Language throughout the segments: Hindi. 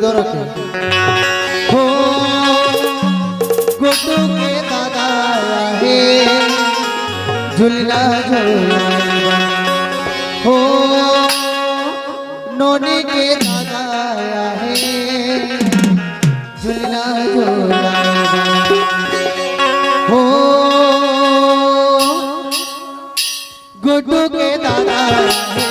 दोनों के हो गुड्डू के दादा है झूलना झूला हो नोनी के दादा है झूलना झूला हो गुड्डू के दादा है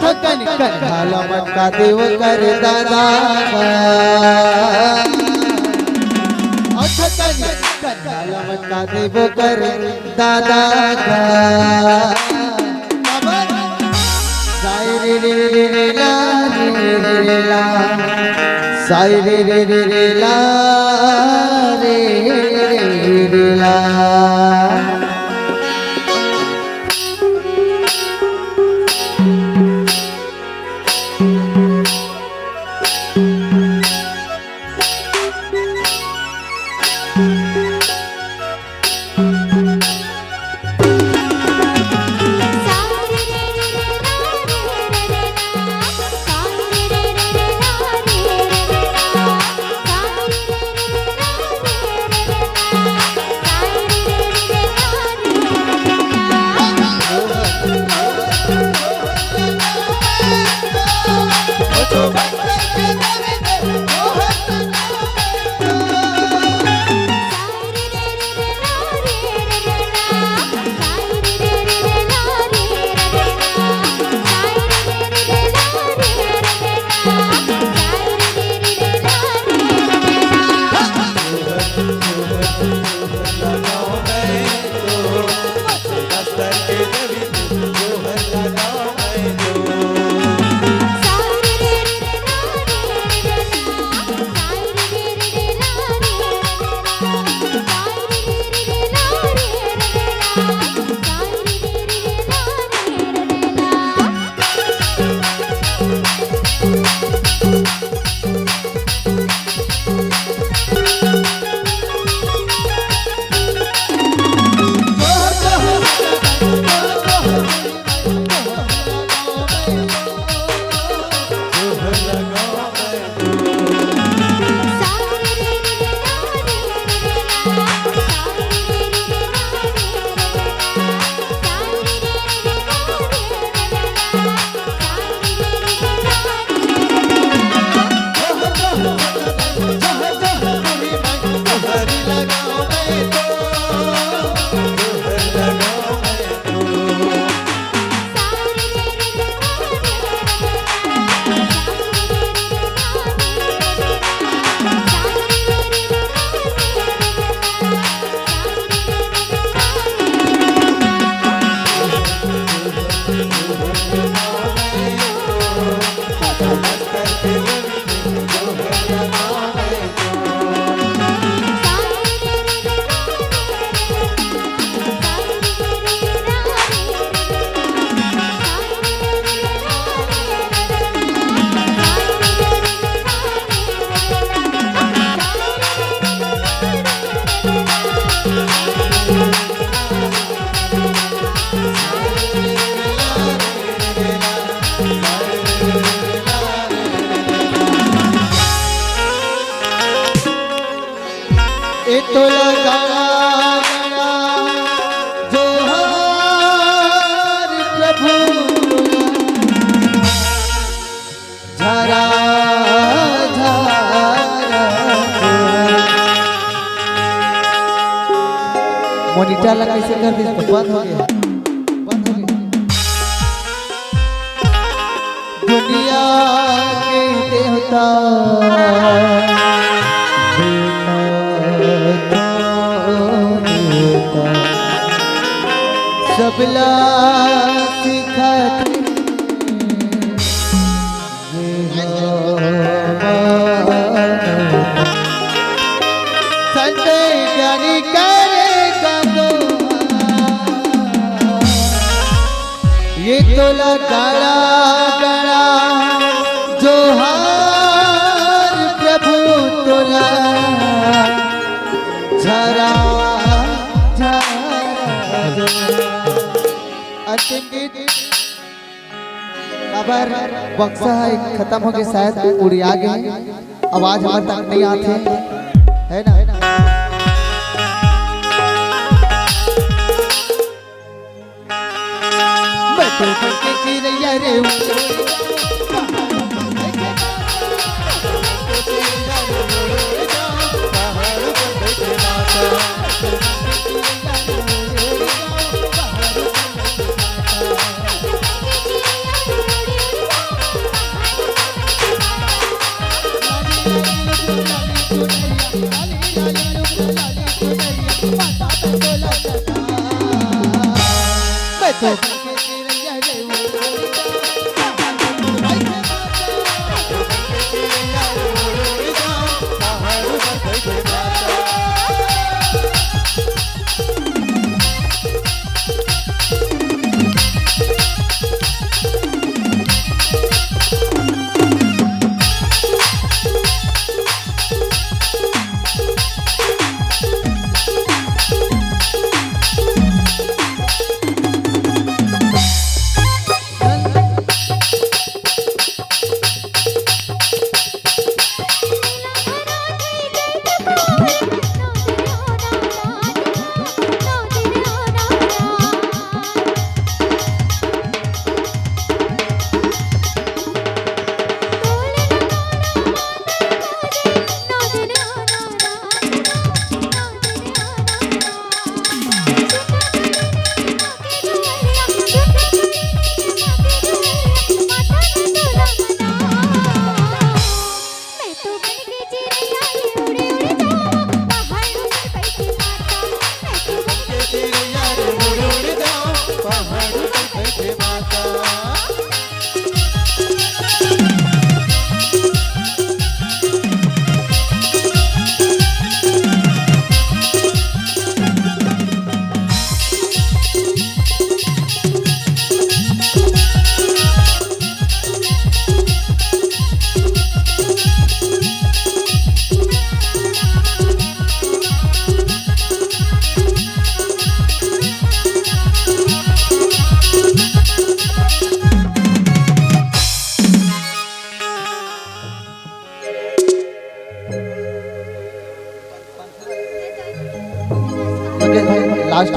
थकन काला मटका देव कर दादा थकन काला मटका देव कर दादा साई रे रे रे ला रे ला साई रे रे रे ला रे रे ला तो लगा जोहार प्रभु झरा मॉनिटर लगा कैसे कर दी तो बंद हो गया दुनिया के देवता सबला सिखाते संजय ज्ञानी करेगा ये तोला गाड़ा गाड़ा जोहार प्रभु तोला झरा अंतिम गीत खबर बक्सा खत्म हो गए, शायद उड़िया गए, आवाज हमारे तक नहीं आते है ना। बैठो के चिड़िया रे तो लास्ट